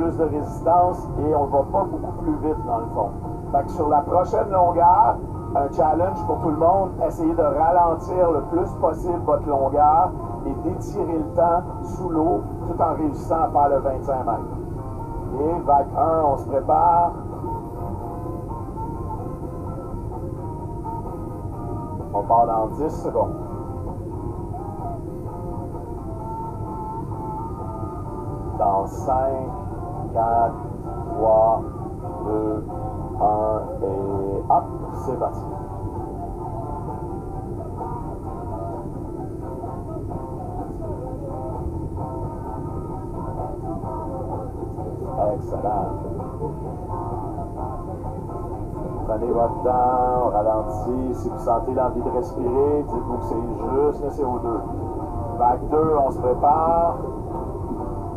plus de résistance et on va pas beaucoup plus vite dans le fond. Fait que sur la prochaine longueur, un challenge pour tout le monde, essayez de ralentir le plus possible votre longueur et d'étirer le temps sous l'eau tout en réussissant à faire le 25 mètres. Et vague 1, on se prépare. On part dans 10 secondes. Dans 5, 4, 3, 2, 1 et hop, c'est parti. Excellent. Prenez votre temps, on ralentit. Si vous sentez l'envie de respirer, dites-vous que c'est juste le CO2. Vague 2, on se prépare.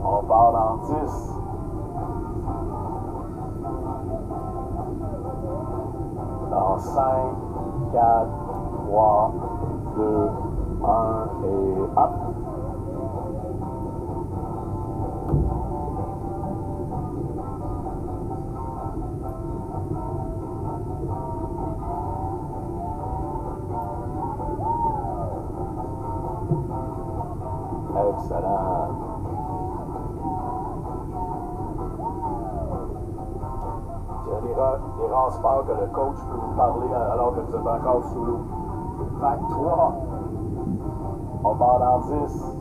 On part dans 10. Dans 5, 4, 3, 2, 1 et hop. Excellent. Il y a des rares sports que le coach peut vous parler alors que vous êtes encore sous l'eau. Vague 3. On part dans 10.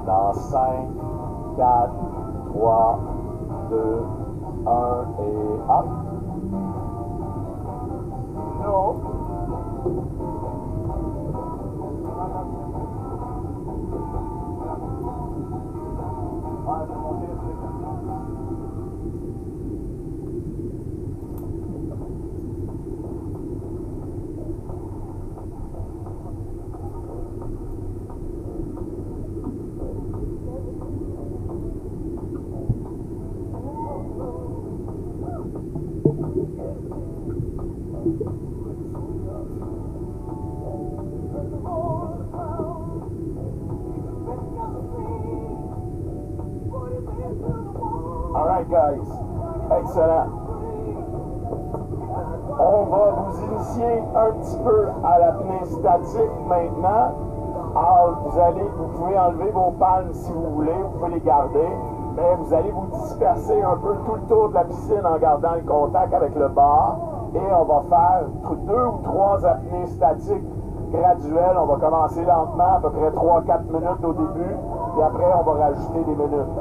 Dans 5, 4, 3, 2, 1 et hop. Non. Alright guys, excellent. On va vous initier un petit peu à l'apnée statique maintenant. Alors, vous pouvez enlever vos palmes si vous voulez, vous pouvez les garder, mais vous allez vous disperser un peu tout le tour de la piscine en gardant le contact avec le bord. Et on va faire 2 ou 3 apnées statiques graduelles. On va commencer lentement, à peu près 3-4 minutes au début, et après on va rajouter des minutes.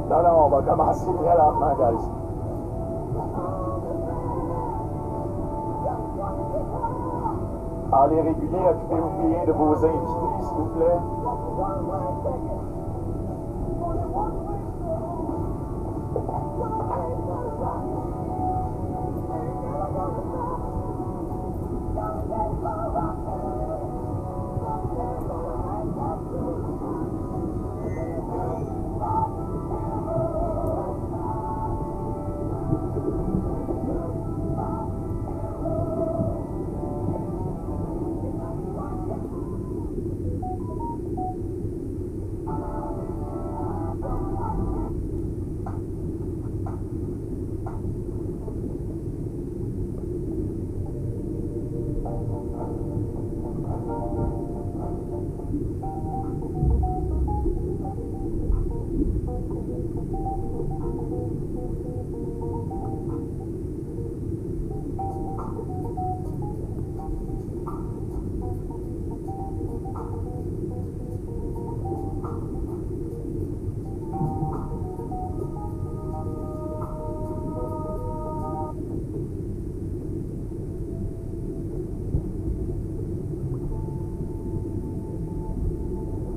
Non, on va commencer très lentement, guys. En les réguliers, occupez-vous bien de vos invités, s'il vous plaît.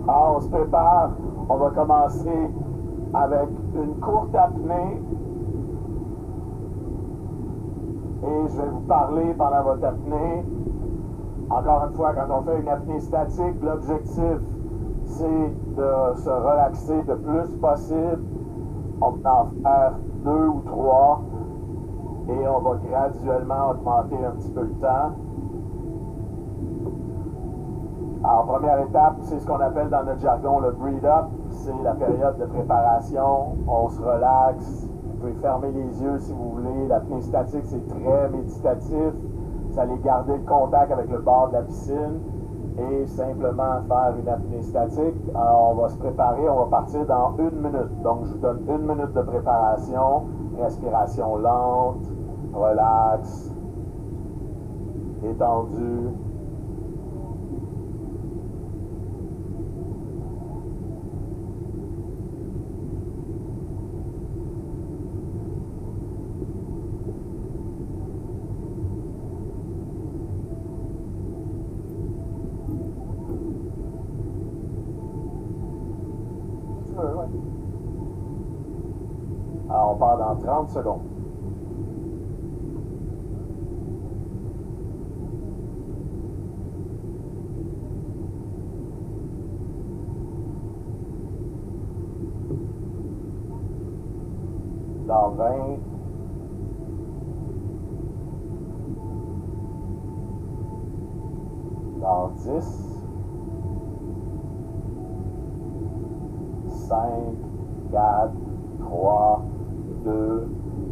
Alors, on se prépare. On va commencer avec une courte apnée. Et je vais vous parler pendant votre apnée. Encore une fois, quand on fait une apnée statique, l'objectif, c'est de se relaxer le plus possible. On va en faire 2 ou 3. Et on va graduellement augmenter un petit peu le temps. Alors, première étape, c'est ce qu'on appelle dans notre jargon le breathe-up. C'est la période de préparation. On se relaxe. Vous pouvez fermer les yeux si vous voulez. L'apnée statique, c'est très méditatif. Vous allez garder le contact avec le bord de la piscine et simplement faire une apnée statique. Alors, on va se préparer. On va partir dans 1 minute. Donc, je vous donne 1 minute de préparation. Respiration lente, relax, détendu. Ouais. Alors, on part dans 30 secondes. Dans 20. Dans 10. 5, 4, 3, 2,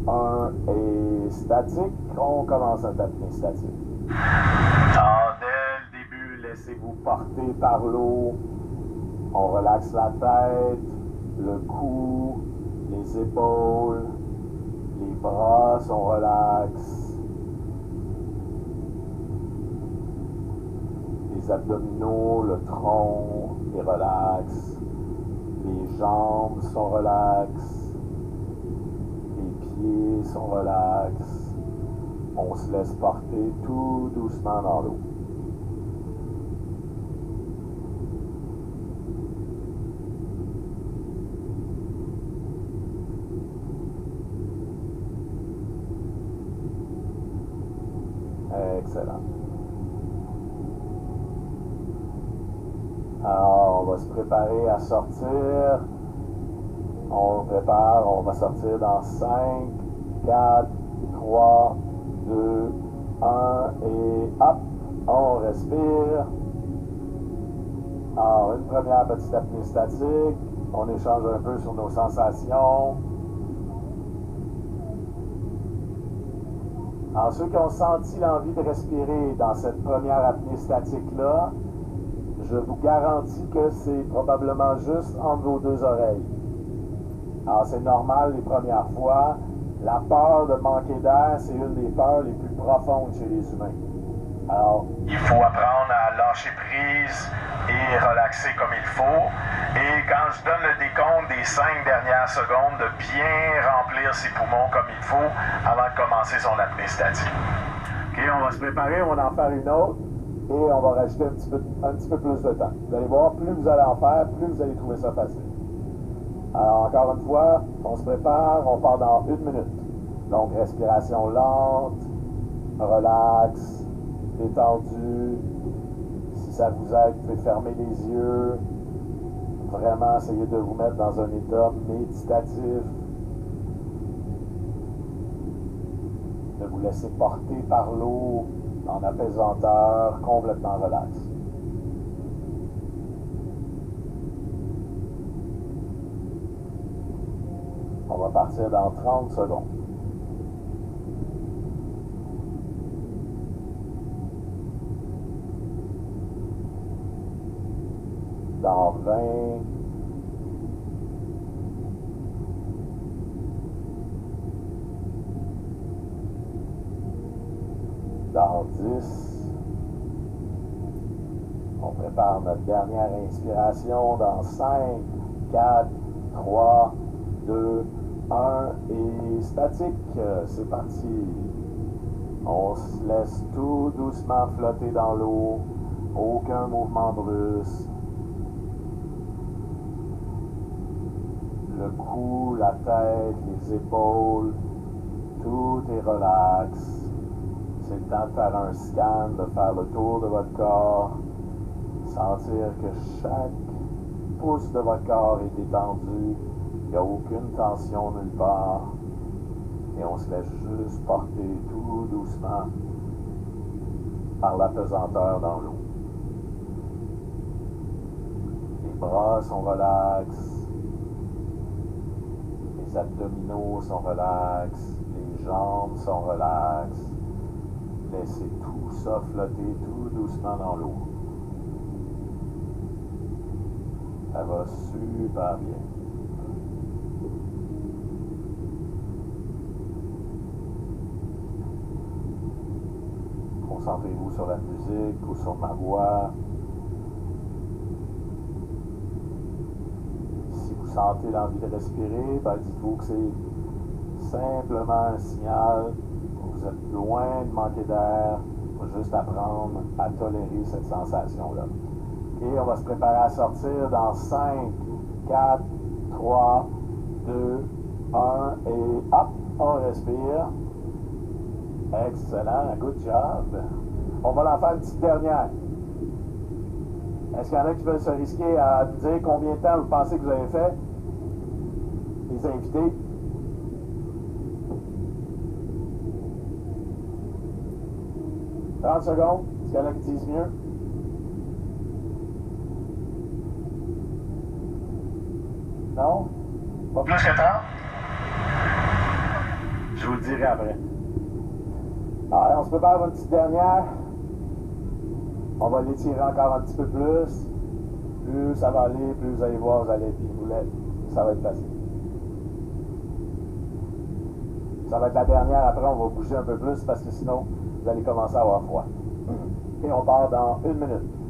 1 et statique. On commence notre apnée statique. Alors, dès le début, laissez-vous porter par l'eau. On relaxe la tête, le cou, les épaules, les bras sont relax. Les abdominaux, le tronc est relax. Les jambes sont relax. Les pieds sont relax. On se laisse porter tout doucement dans l'eau. Excellent. Alors, on va se préparer à sortir. On prépare, on va sortir dans 5, 4, 3, 2, 1 et hop, on respire. Alors, une première petite apnée statique. On échange un peu sur nos sensations. Alors, ceux qui ont senti l'envie de respirer dans cette première apnée statique-là, je vous garantis que c'est probablement juste entre vos 2 oreilles. Alors, c'est normal les premières fois. La peur de manquer d'air, c'est une des peurs les plus profondes chez les humains. Alors, il faut apprendre à lâcher prise et relaxer comme il faut. Et quand je donne le décompte des 5 dernières secondes, de bien remplir ses poumons comme il faut avant de commencer son apnée statique. OK, on va se préparer, on va en faire une autre. Et on va rajouter un petit peu plus de temps. Vous allez voir, plus vous allez en faire, plus vous allez trouver ça facile. Alors, encore une fois, on se prépare, on part dans 1 minute. Donc, respiration lente, relax, détendu. Si ça vous aide, vous pouvez fermer les yeux. Vraiment, essayez de vous mettre dans un état méditatif. De vous laisser porter par l'eau en apesanteur, complètement relax. On va partir dans 30 secondes. Dans 20. Dans 10. On prépare notre dernière inspiration dans 5, 4, 3, 2, 1 et statique. C'est parti. On se laisse tout doucement flotter dans l'eau. Aucun mouvement brusque. Le cou, la tête, les épaules, tout est relax. C'est le temps de faire un scan, de faire le tour de votre corps. Sentir que chaque pouce de votre corps est détendu. Il n'y a aucune tension nulle part. Et on se laisse juste porter tout doucement par la pesanteur dans l'eau. bras sont relax. Les abdominaux sont relax. Les jambes sont relax. Laissez tout ça flotter tout doucement dans l'eau. Ça va super bien. Concentrez-vous sur la musique ou sur ma voix. Si vous sentez l'envie de respirer, ben dites-vous que c'est simplement un signal. Vous êtes loin de manquer d'air. Il faut juste apprendre à tolérer cette sensation-là. Et on va se préparer à sortir dans 5, 4, 3, 2, 1 et hop, on respire. Excellent, good job. On va en faire une petite dernière. Est-ce qu'il y en a qui veulent se risquer à me dire combien de temps vous pensez que vous avez fait? Les invités. « 30 secondes. Est-ce qu'il y en a qui disent mieux? Non? Pas plus que 30? Je vous le dirai après. Alors, on se prépare pour une petite dernière. On va l'étirer encore un petit peu plus. Plus ça va aller, plus vous allez voir, vous allez être éboulet. Ça va être facile. Ça va être la dernière. Après, on va bouger un peu plus parce que sinon, vous allez commencer à avoir froid. Et on part dans 1 minute.